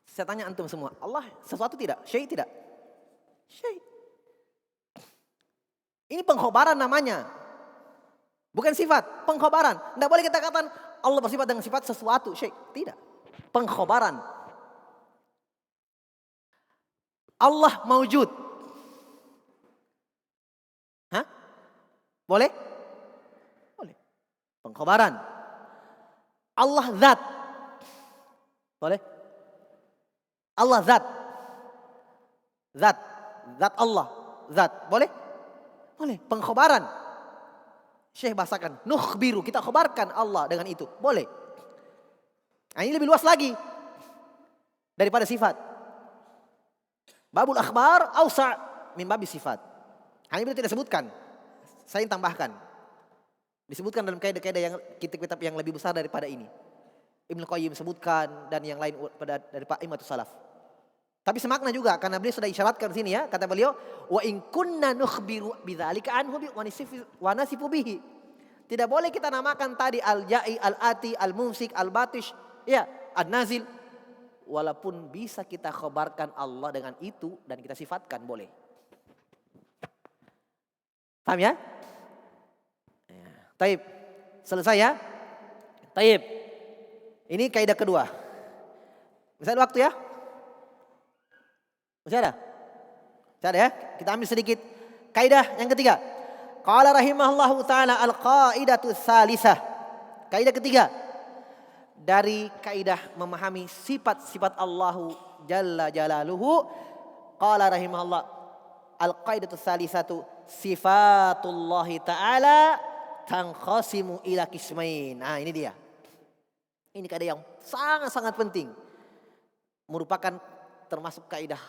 Saya tanya antum semua, Allah sesuatu tidak? Syai' tidak? Syai'. Ini pengkhobaran namanya. Bukan sifat, pengkhobaran. Tidak boleh kita katakan Allah bersifat dengan sifat sesuatu, syai'. Tidak. Pengkhobaran. Allah maujud. Boleh? Boleh. Pengkhabaran. Allah zat. Boleh? Allah zat. Zat. Zat Allah. Zat. Boleh? Boleh. Pengkhabaran. Syekh bahasakan. Nukhbiru. Kita khabarkan Allah dengan itu. Boleh. Nah, ini lebih luas lagi daripada sifat. Babul akhbar awsa' min babi sifat. Hanya beliau tidak sebutkan. Saya tambahkan. Disebutkan dalam kaidah-kaidah yang kitab-kitab yang lebih besar daripada ini. Ibnu Qayyim sebutkan dan yang lain dari Pak Imatus Salaf. Tapi semakna juga karena beliau sudah isyaratkan di sini ya, kata beliau, wa in kunna nukhbiru bidzalika anhu wa nasifu bihi. Tidak boleh kita namakan tadi al-ja'i, al-ati, al-mumsik, al-batish, ya, an-nazil. Walaupun bisa kita khabarkan Allah dengan itu dan kita sifatkan boleh. Paham ya? Taib. Selesai ya? Taib. Ini kaidah kedua. Masih ada waktu ya? Masih ada? Masih ada ya? Kita ambil sedikit. Kaidah yang ketiga. Qala rahimahullahu ta'ala al-qaidatu tsalisah. Kaidah ketiga. Dari kaidah memahami sifat-sifat Allahu Jalla Jalaluhu. Qala rahimahullah al-qaidatu tsalisatu sifatullahi ta'ala tanqasimu ila qismain. Nah, ini dia. Ini kaidah yang sangat-sangat penting. Merupakan termasuk kaidah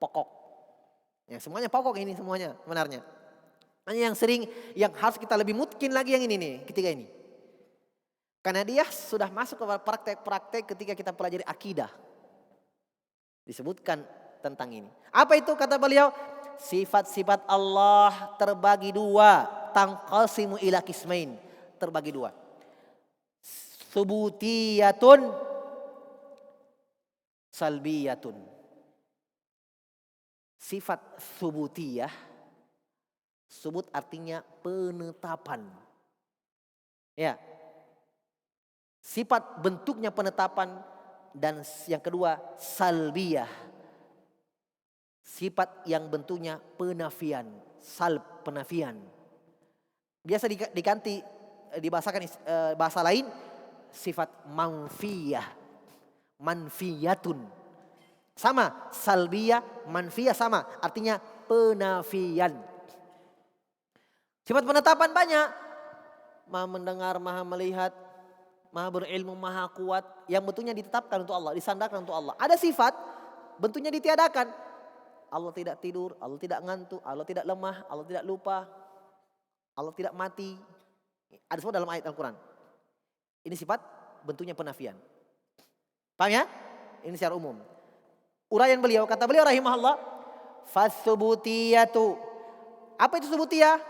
pokok. Ya, semuanya pokok ini semuanya sebenarnya. Hanya yang sering yang harus kita lebih mungkin lagi yang ini nih, ketiga ini. Karena dia sudah masuk ke praktek-praktek ketika kita pelajari akidah. Disebutkan tentang ini. Apa itu kata beliau? Sifat-sifat Allah terbagi dua. Tanqasimu ila qismain. Terbagi dua. Subutiyatun. Salbiyatun. Sifat subutiyah. Subut artinya penetapan. Ya. Sifat bentuknya penetapan. Dan yang kedua salbiyah. Sifat yang bentuknya penafian. Salb, penafian. Biasa diganti, dibahasakan bahasa lain. Sifat manfiyah. Manfiyatun. Sama, salbiyah, manfiyah sama. Artinya penafian. Sifat penetapan banyak. Maha mendengar, maha melihat, maha berilmu, maha kuat. Yang bentuknya ditetapkan untuk Allah, disandarkan untuk Allah. Ada sifat bentuknya ditiadakan. Allah tidak tidur, Allah tidak ngantuk, Allah tidak lemah, Allah tidak lupa, Allah tidak mati. Ada semua dalam ayat Al-Quran. Ini sifat bentuknya penafian. Paham ya? Ini secara umum. Uraian beliau, kata beliau rahimahullah, fasubutiyatu. Apa itu subutiyah?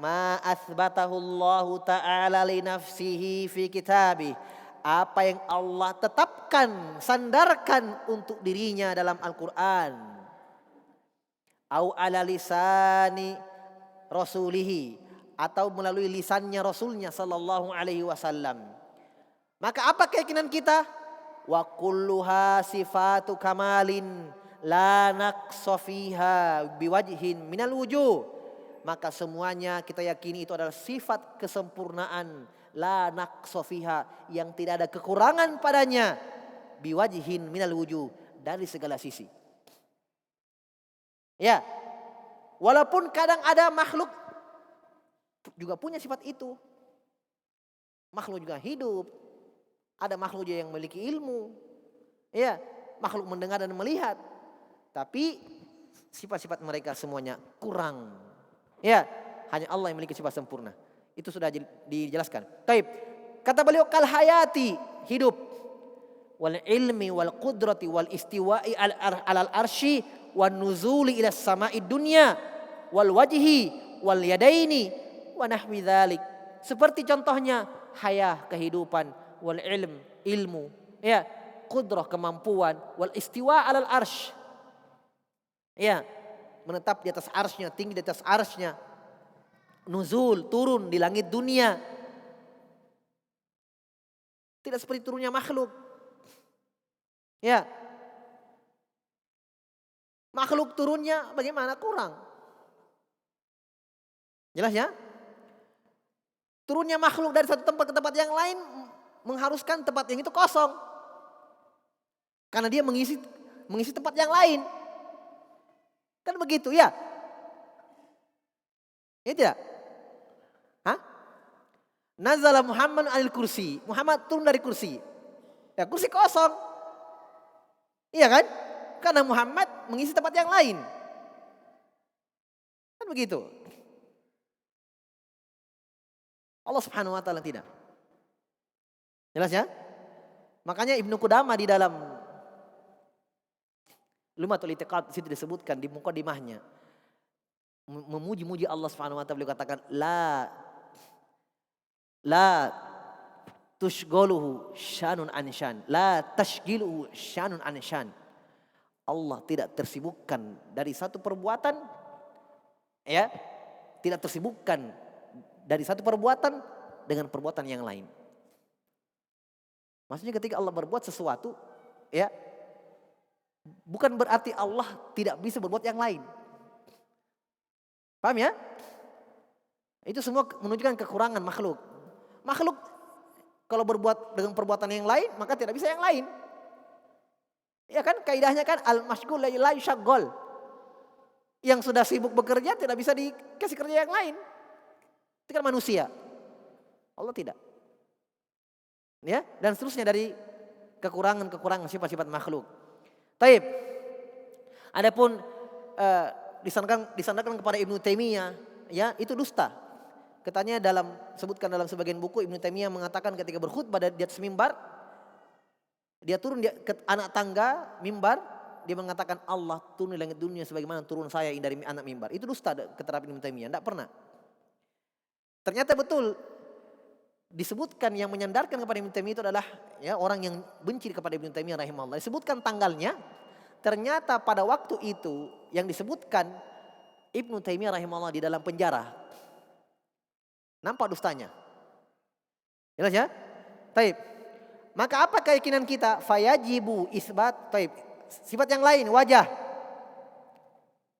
Ma asbatahu Allah ta'ala li nafsihi fi kitabih. Apa yang Allah tetapkan, sandarkan untuk dirinya dalam Al-Quran. Au ala lisani rasulihi. Atau melalui lisannya Rasulnya sallallahu alaihi wasallam. Maka apa keyakinan kita? Wa kulluha sifatu kamalin la naqsa fiha biwajhin minal wujuh. Maka semuanya kita yakini itu adalah sifat kesempurnaan la naqsa fiha, yang tidak ada kekurangan padanya, biwajhin minal wujuh, dari segala sisi. Ya. Walaupun kadang ada makhluk juga punya sifat itu. Makhluk juga hidup. Ada makhluk juga yang memiliki ilmu. Ya, makhluk mendengar dan melihat. Tapi sifat-sifat mereka semuanya kurang. Ya, hanya Allah yang memiliki sifat sempurna. Itu sudah dijelaskan. Taib. Kata beliau kal hayati, hidup. Wal ilmi wal qudrati wal istiwa'i alal arsy wan nuzuli ila sama'i dunya wal wajhi wal yadaini wa nahwi dzalik. Seperti contohnya hayah, kehidupan, wal ilmu, ya, qudrah, kemampuan, wal istiwa alal arsy. Ya, menetap di atas arsy-Nya, tinggi di atas arsy-Nya. Nuzul, turun di langit dunia. Tidak seperti turunnya makhluk. Ya. Makhluk turunnya bagaimana? Kurang. Jelas ya? Turunnya makhluk dari satu tempat ke tempat yang lain mengharuskan tempat yang itu kosong. Karena dia mengisi tempat yang lain. Kan begitu ya? Ya tidak? Hah? Nazala Muhammad anil kursi. Muhammad turun dari kursi. Ya kursi kosong. Iya kan? Karena Muhammad mengisi tempat yang lain. Kan begitu. Allah Subhanahu wa taala tidak. Jelas ya? Makanya Ibnu Qudamah di dalam Lumatul I'tiqad situ disebutkan di mukadimahnya memuji-muji Allah Subhanahu wa taala, beliau katakan la tushghaluhu syanun an syan, la tashghiluhu syanun an syan. Allah tidak tersibukkan dari satu perbuatan, ya, tidak tersibukkan dari satu perbuatan dengan perbuatan yang lain. Maksudnya ketika Allah berbuat sesuatu, ya, bukan berarti Allah tidak bisa berbuat yang lain. Paham ya? Itu semua menunjukkan kekurangan makhluk. Makhluk kalau berbuat dengan perbuatan yang lain, maka tidak bisa yang lain. Ya kan, kaidahnya kan al-masyghul la yushaghal. Yang sudah sibuk bekerja tidak bisa dikasih kerja yang lain. Itu kan manusia. Allah tidak. Ya, dan seterusnya dari kekurangan-kekurangan sifat-sifat makhluk. Taib. Adapun disandarkan kepada Ibnu Taimiyah, ya, itu dusta. Katanya sebutkan dalam sebagian buku, Ibnu Taimiyah mengatakan ketika berkhutbah di atas mimbar, dia turun ke anak tangga mimbar, dia mengatakan Allah turun di langit dunia sebagaimana turun saya dari anak mimbar. Itu dusta keterangan Ibnu Taimiyah, tidak pernah. Ternyata betul disebutkan yang menyandarkan kepada Ibnu Taimiyah itu adalah, ya, orang yang benci kepada Ibnu Taimiyah rahimahullah. Disebutkan tanggalnya, ternyata pada waktu itu yang disebutkan Ibnu Taimiyah rahimahullah di dalam penjara. Nampak dustanya. Jelas ya? Taib. Maka apa keyakinan kita? Fayajibu isbat. Taib. Sifat yang lain, wajah,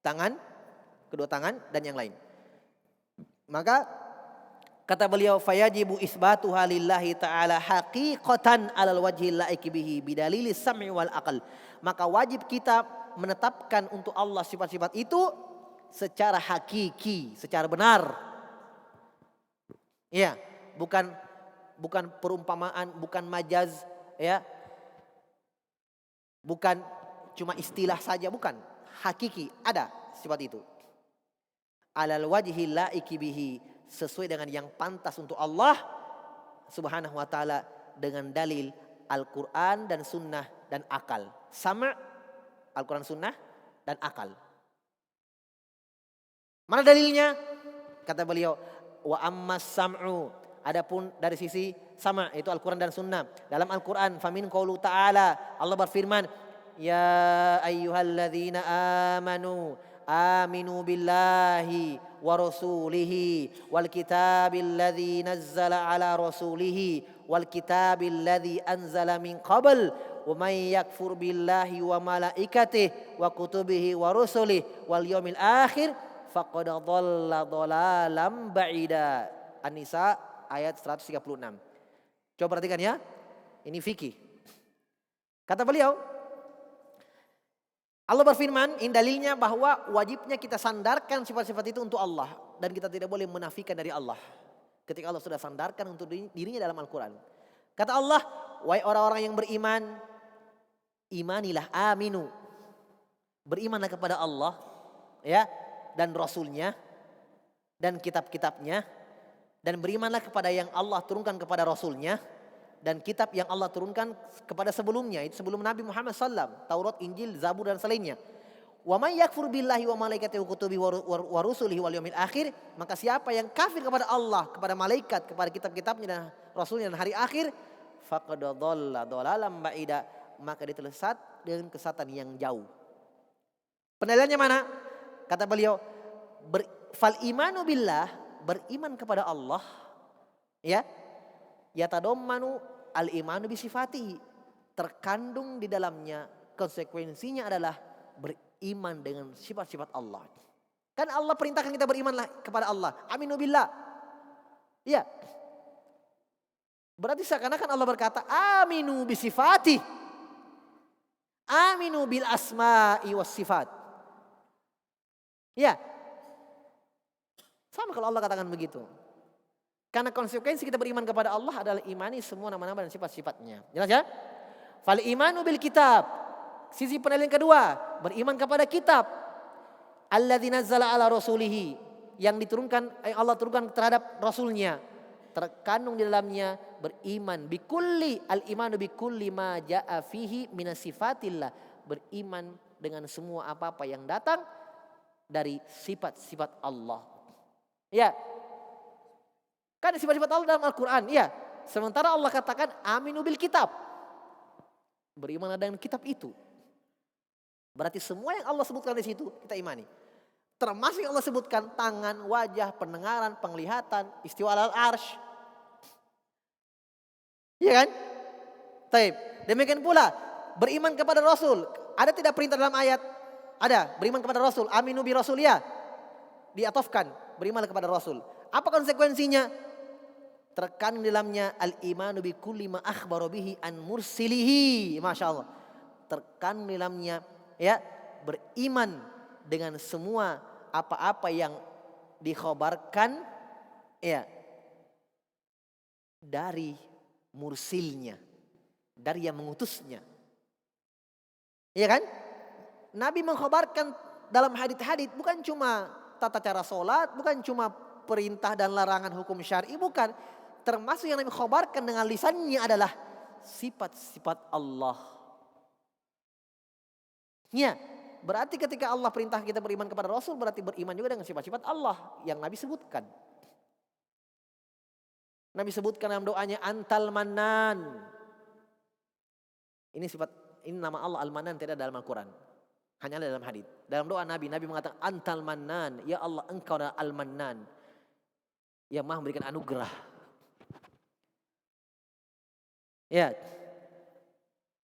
tangan, kedua tangan dan yang lain. Maka kata beliau, fayajibu isbatuha lillahi ta'ala haqiqatan alal wajhil laiki bihi bidalili sam'i wal aql. Maka wajib kita menetapkan untuk Allah sifat-sifat itu secara hakiki, secara benar. Ya, bukan perumpamaan, bukan majaz, ya. Bukan cuma istilah saja, bukan. Hakiki, ada sifat itu. Alal wajhil laiki bihi, sesuai dengan yang pantas untuk Allah Subhanahu wa taala dengan dalil Al-Qur'an dan sunnah dan akal. Sama Al-Qur'an, sunnah dan akal. Mana dalilnya? Kata beliau, wa ammas sam'u, adapun dari sisi sama itu Al-Qur'an dan sunnah. Dalam Al-Qur'an famin qaulu ta'ala, Allah berfirman, ya ayyuhalladzina amanu aminu billahi wa rasulihi wal kitabil ladzi nazzala ala rasulihi wal kitabil ladzi anzala min qabl wa may yakfur billahi wa malaikatihi wa kutubihi wa rusulihi wal yaumil akhir faqad dhalla dhalalan ba'ida. An-Nisa ayat 136. Coba perhatikan ya. Ini fikih. Kata beliau, Allah berfirman, ini dalilnya bahwa wajibnya kita sandarkan sifat-sifat itu untuk Allah. Dan kita tidak boleh menafikan dari Allah. Ketika Allah sudah sandarkan untuk dirinya dalam Al-Quran. Kata Allah, wahai orang-orang yang beriman, imanilah, aminu. Berimanlah kepada Allah, ya, dan Rasulnya, dan kitab-kitabnya. Dan berimanlah kepada yang Allah turunkan kepada Rasulnya. Dan kitab yang Allah turunkan kepada sebelumnya, itu sebelum Nabi Muhammad SAW, Taurat, Injil, Zabur dan selainnya. Wa may yakfur billahi wa malaikatihi wa kutubihi wa rusulihi wal yaumil akhir, maka siapa yang kafir kepada Allah, kepada malaikat, kepada kitab-kitabnya dan rasulnya dan hari akhir, faqad dhalla dhalalan ba'ida, maka dia telah sesat dengan kesesatan yang jauh. Penilaiannya mana? Kata beliau, fal imanu billah, beriman kepada Allah, ya, yatadammanu al-imanu bisifatihi, terkandung di dalamnya, konsekuensinya adalah beriman dengan sifat-sifat Allah. Kan Allah perintahkan kita berimanlah kepada Allah. Aminu billah. Iya. Berarti seakan-akan Allah berkata, aminu bisifati. Aminu bil asma'i was sifat. Ya. Sama kalau Allah katakan begitu. Karena konsekuensi kita beriman kepada Allah adalah imani semua nama-nama dan sifat-sifatnya. Jelas ya? Fal imanu bil kitab. Sisi penilaian kedua, beriman kepada kitab. Alladzi nazzala ala rasulihi. Yang diturunkan, Allah turunkan terhadap rasulnya. Terkandung di dalamnya beriman bikulli al-imanu bikulli ma jaa fihi minas sifatillah, beriman dengan semua apa-apa yang datang dari sifat-sifat Allah. Ya. Kan sifat-sifat Allah dalam Al-Qur'an, ya. Sementara Allah katakan aminu bil kitab. Beriman dengan kitab itu. Berarti semua yang Allah sebutkan di situ kita imani. Termasuk yang Allah sebutkan tangan, wajah, pendengaran, penglihatan, istiwa alal arsh. Iya kan? Taib. Demikian pula beriman kepada Rasul. Ada tidak perintah dalam ayat? Ada. Beriman kepada Rasul. Aminu bi Rasul, ya. Diatofkan. Beriman kepada Rasul. Apa konsekuensinya? Terkandung di dalamnya al-imanu bi kulli ma akhbara bihi an mursilihi. Masya Allah. Terkandung di dalamnya, ya, beriman dengan semua apa-apa yang dikhabarkan, ya, dari mursilnya, dari yang mengutusnya. Iya kan? Nabi mengkhabarkan dalam hadits-hadits bukan cuma tata cara sholat, bukan cuma perintah dan larangan hukum syar'i, bukan. Termasuk yang Nabi khabarkan dengan lisannya adalah sifat-sifat Allah. Ya, berarti ketika Allah perintah kita beriman kepada Rasul, berarti beriman juga dengan sifat-sifat Allah yang Nabi sebutkan. Nabi sebutkan dalam doanya antal manan. Ini sifat, ini nama Allah al-manan tidak dalam Al-Quran. Hanya ada dalam hadits. Dalam doa Nabi mengatakan antal manan. Ya Allah, engkau adalah al-manan. Yang maha memberikan anugerah. Ya.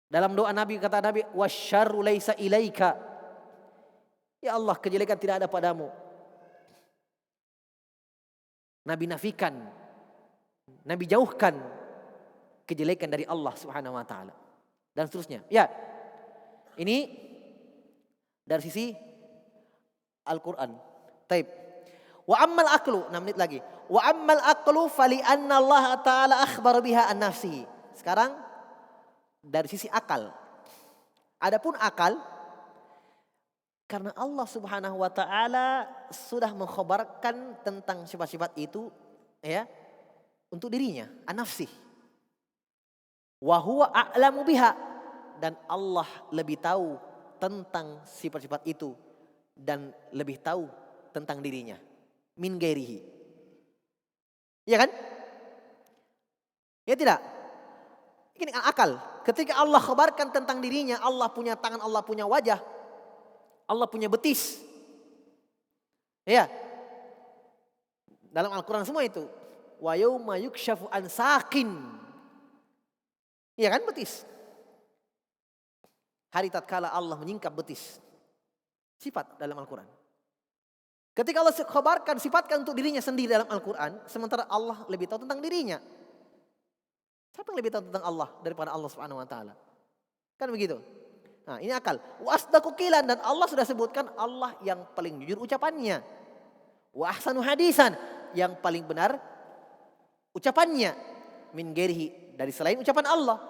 Dalam doa Nabi kata Nabi, wasyarru laisa ilaika. Ya Allah, kejelekan tidak ada padamu. Nabi nafikan, Nabi jauhkan kejelekan dari Allah Subhanahu wa taala. Dan seterusnya. Ya. Ini dari sisi Al-Qur'an. Taib. Wa ammal aqlu, 6 menit lagi. Wa ammal aqlu fali anna Allah taala akhbar biha an nafsihi. Sekarang dari sisi akal. Adapun akal, karena Allah Subhanahu wa taala sudah mengkhabarkan tentang sifat-sifat itu, ya, untuk dirinya, an-nafsi. Wa huwa a'lamu biha, dan Allah lebih tahu tentang sifat-sifat itu dan lebih tahu tentang dirinya min gairihi. Iya kan? Ya tidak? Ini akal. Ketika Allah khabarkan tentang dirinya, Allah punya tangan, Allah punya wajah, Allah punya betis. Ya. Dalam Al-Quran semua itu. Wa yauma yukshafu an saqin. Iya kan, betis. Hari tatkala Allah menyingkap betis. Sifat dalam Al-Quran. Ketika Allah khabarkan, sifatkan untuk dirinya sendiri dalam Al-Quran, sementara Allah lebih tahu tentang dirinya. Siapa yang lebih tahu tentang Allah daripada Allah Subhanahu wa taala? Kan begitu. Nah, ini akal. Wa asdaqu qilan, dan Allah sudah sebutkan Allah yang paling jujur ucapannya. Wa ahsanu hadisan, yang paling benar ucapannya. Min ghairihi, dari selain ucapan Allah.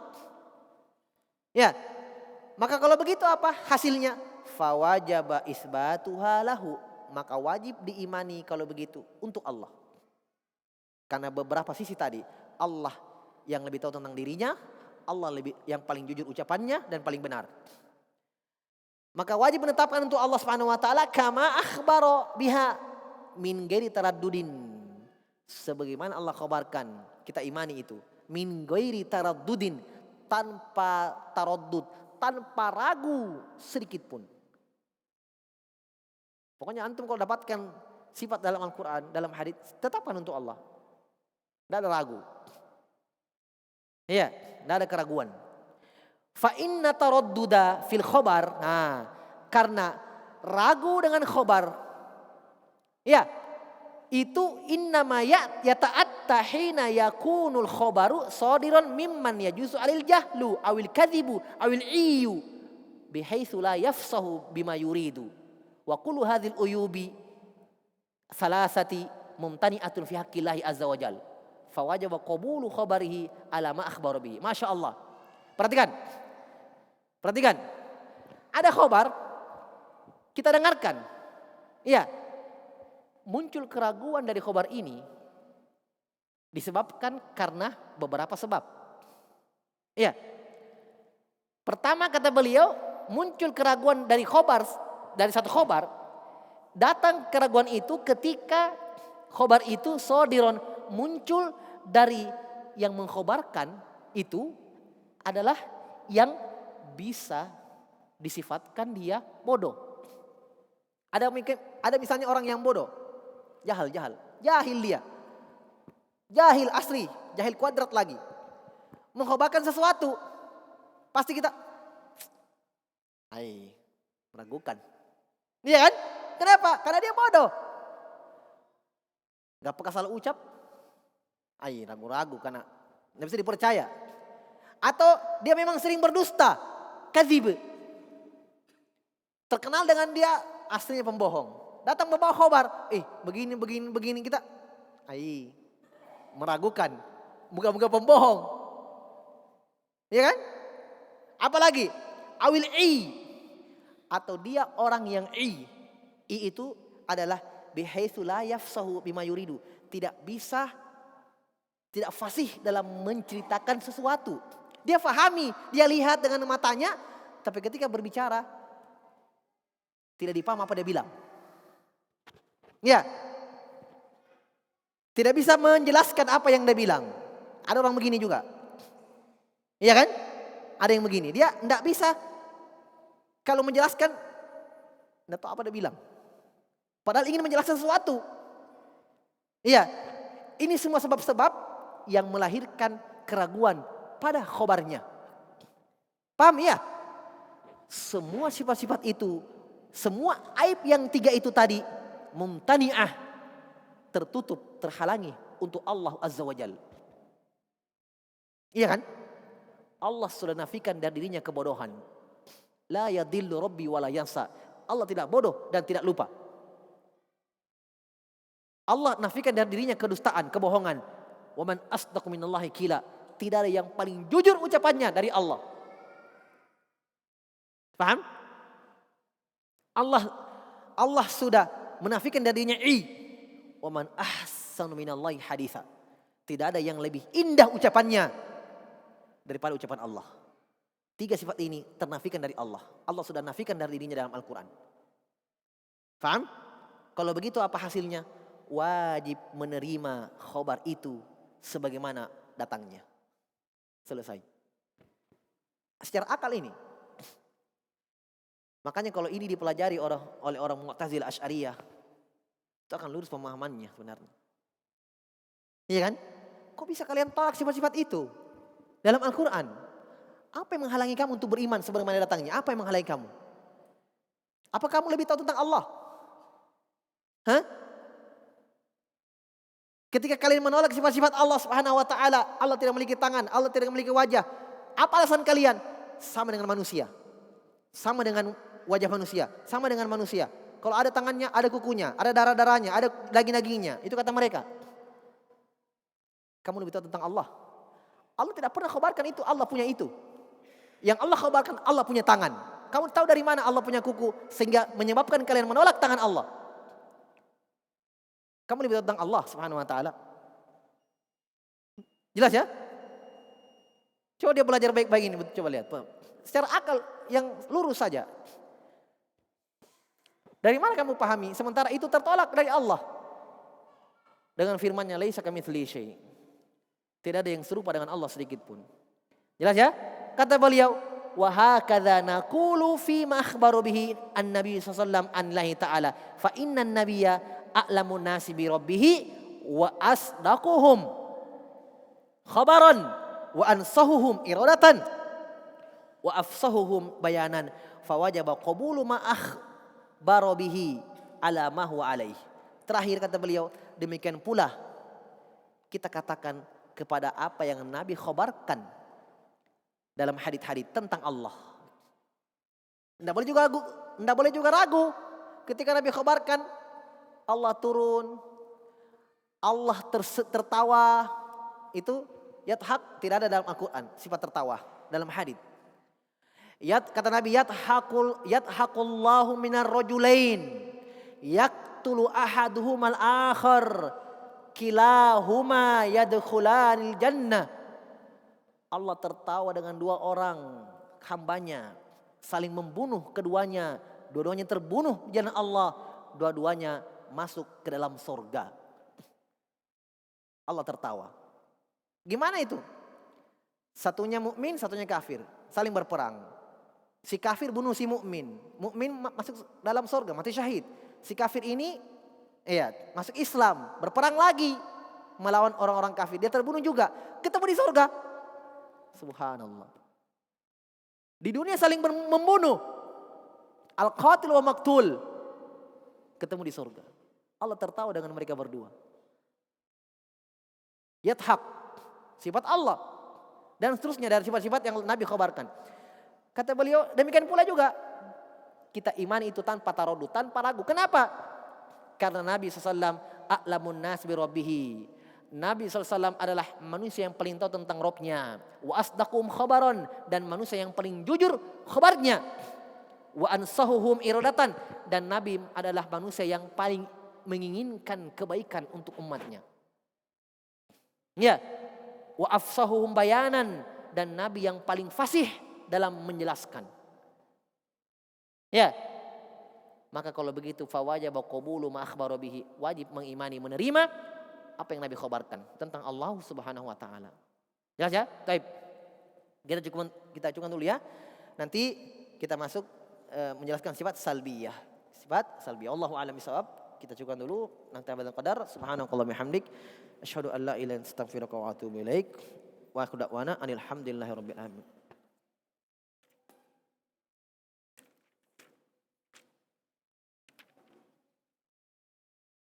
Ya. Maka kalau begitu apa hasilnya? Fawajaba isbatuha lahu, maka wajib diimani kalau begitu untuk Allah. Karena beberapa sisi tadi, Allah yang lebih tahu tentang dirinya, Allah lebih yang paling jujur ucapannya dan paling benar. Maka wajib menetapkan untuk Allah Subhanahu wa taala kama akhbaro biha min ghairi taraddudin. Sebagaimana Allah khabarkan, kita imani itu. Min ghairi taraddudin, tanpa taraddud, tanpa ragu sedikit pun. Pokoknya antum kalau dapatkan sifat dalam Al-Quran, dalam hadits, tetapkan untuk Allah. Tidak ada ragu. Iya, tidak ada keraguan. Fa inna taradduda fil khobar. Nah, karena ragu dengan khobar. Ya, itu innama yata'atta hina yakunul khobaru sadiran mimman yajuzu alil jahlu awil kadhibu awil iyu bihaitsu la yafsahu bima yuridu wa kullu hadhil uyubi salasati mumtani'atun fi haqqillahi azza wa jal fawajaba qabulu khabarihi ala ma akhbara bihi. Masya Allah. Perhatikan. Ada khobar, kita dengarkan. Iya. Muncul keraguan dari khobar ini disebabkan karena beberapa sebab. Iya. Pertama kata beliau, muncul keraguan dari khobar, dari satu khobar. Datang keraguan itu ketika khobar itu sodiron, muncul dari yang mengkhobarkan itu adalah yang bisa disifatkan dia bodoh. Ada misalnya orang yang bodoh, jahil dia, jahil asli, jahil kuadrat lagi, mengkhobarkan sesuatu, pasti kita meragukan, iya kan? Kenapa? Karena dia bodoh, gak peka salah ucap, ragu-ragu karena gak bisa dipercaya, atau dia memang sering berdusta, kadzib, terkenal dengan dia aslinya pembohong. Datang membawa khobar, begini kita, meragukan, moga-moga pembohong, ya kan? Apalagi awil atau dia orang yang itu adalah bihaitsu la yafsahu bima yuridu, tidak fasih dalam menceritakan sesuatu. Dia fahami, dia lihat dengan matanya, tapi ketika berbicara tidak dipaham apa dia bilang. Ya. Tidak bisa menjelaskan apa yang dia bilang. Ada orang begini juga. Iya kan? Ada yang begini. Dia tidak bisa kalau menjelaskan, tidak tahu apa dia bilang. Padahal ingin menjelaskan sesuatu. Iya. Ini semua sebab-sebab yang melahirkan keraguan pada khobarnya. Paham ya? Semua sifat-sifat itu, semua aib yang 3 itu tadi, mumtani'ah, tertutup, terhalangi untuk Allah Azza wa Jalla. Iya kan? Allah sudah nafikan dari dirinya kebodohan. La yadillu rabbi wa la yansa. Allah tidak bodoh dan tidak lupa. Allah nafikan dari dirinya kedustaan, kebohongan. Wa man asdaqu minallahi qila. Tidak ada yang paling jujur ucapannya dari Allah. Paham? Allah sudah menafikan dari dirinya wa man ahsanu minallahi haditha. Tidak ada yang lebih indah ucapannya daripada ucapan Allah. 3 sifat ini ternafikan dari Allah. Allah sudah nafikan dari dirinya dalam Al-Quran. Paham? Kalau begitu apa hasilnya? Wajib menerima khobar itu sebagaimana datangnya. Selesai. Secara akal ini. Makanya kalau ini dipelajari oleh orang Mu'tazilah Asy'ariyah, itu akan lurus pemahamannya sebenarnya. Iya kan? Kok bisa kalian tolak sifat-sifat itu dalam Al-Quran? Apa yang menghalangi kamu untuk beriman sebagaimana datangnya? Apa yang menghalangi kamu? Apa kamu lebih tahu tentang Allah? Hah? Ketika kalian menolak sifat-sifat Allah Subhanahu wa taala, Allah tidak memiliki tangan, Allah tidak memiliki wajah. Apa alasan kalian? Sama dengan manusia. Sama dengan wajah manusia, sama dengan manusia. Kalau ada tangannya, ada kukunya, ada darah-darahnya, ada daging-dagingnya. Itu kata mereka. Kamu lebih tahu tentang Allah. Allah tidak pernah khabarkan itu, Allah punya itu. Yang Allah khabarkan, Allah punya tangan. Kamu tahu dari mana Allah punya kuku sehingga menyebabkan kalian menolak tangan Allah? Kamu lebih tahu tentang Allah Subhanahu wa taala. Jelas ya? Coba dia belajar baik-baik ini, coba lihat. Secara akal yang lurus saja. Dari mana kamu pahami? Sementara itu tertolak dari Allah. Dengan firman-Nya, laisa kamitslihi syai'. Tidak ada yang serupa dengan Allah sedikit pun. Jelas ya? Kata beliau, wa hakadza naqulu fi ma akhbaru bihi an-nabi sallallahu alaihi wasallam an Allah taala. Fa innan nabiyya a'lamun nasi bi rabbih wa asdaquhum khabaran wa ansahuhum iradatan wa afsahuhum bayanan fa wajaba qabulu ma akhbara bihi ala ma huwa alaih. Terakhir kata beliau, demikian pula kita katakan kepada apa yang Nabi khabarkan dalam hadits-hadits tentang Allah. Tidak boleh juga ragu ketika Nabi khabarkan Allah turun, Allah tertawa, itu yathak tidak ada dalam Al-Quran sifat tertawa dalam hadits. Kata Nabi, yathaqullahu minar rajulain yaqtulu ahaduhumal akhar kilahuma yadkhulanil jannah. Allah tertawa dengan dua orang hambanya, saling membunuh keduanya, dua-duanya terbunuh di jalan Allah, dua-duanya masuk ke dalam surga. Allah tertawa. Gimana itu? Satunya mukmin, satunya kafir, saling berperang. Si kafir bunuh si mukmin, mukmin masuk dalam surga, mati syahid. Si kafir ini masuk Islam, berperang lagi melawan orang-orang kafir, dia terbunuh juga, ketemu di surga. Subhanallah. Di dunia saling membunuh, al-qatil wa maqtul, ketemu di surga. Allah tertawa dengan mereka berdua. Yathaq, sifat Allah, dan seterusnya dari sifat-sifat yang Nabi khabarkan. Kata beliau, demikian pula juga kita imani itu tanpa tarodud, tanpa ragu. Kenapa? Karena Nabi SAW a'lamun nas bi rabbihi. Nabi SAW adalah manusia yang paling tahu tentang Rabbnya. Wa asdaqum khabaran, dan manusia yang paling jujur khabarnya. Wa ansahuhum iradatan, dan Nabi adalah manusia yang paling menginginkan kebaikan untuk umatnya. Ya, wa afsahuhum bayanan, dan Nabi yang paling fasih dalam menjelaskan. Ya, maka kalau begitu fawajaba qabulu ma akhbara bihi, wajib mengimani, menerima apa yang Nabi khabarkan tentang Allah Subhanahu wa taala. Jelas ya? Baik. Kita cukupkan dulu ya. Nanti kita masuk menjelaskan sifat salbiyah. Sifat salbiyah. Allahu a'lam bishawab. Kita cukupkan dulu. Nanti abadal qadar. Subhanakallahumma hamdik. Asyhadu an la ilaha illa anta astaghfiruka wa atubu ilaik. Wa akhu da'wana anil hamdulillahi rabbil alamin.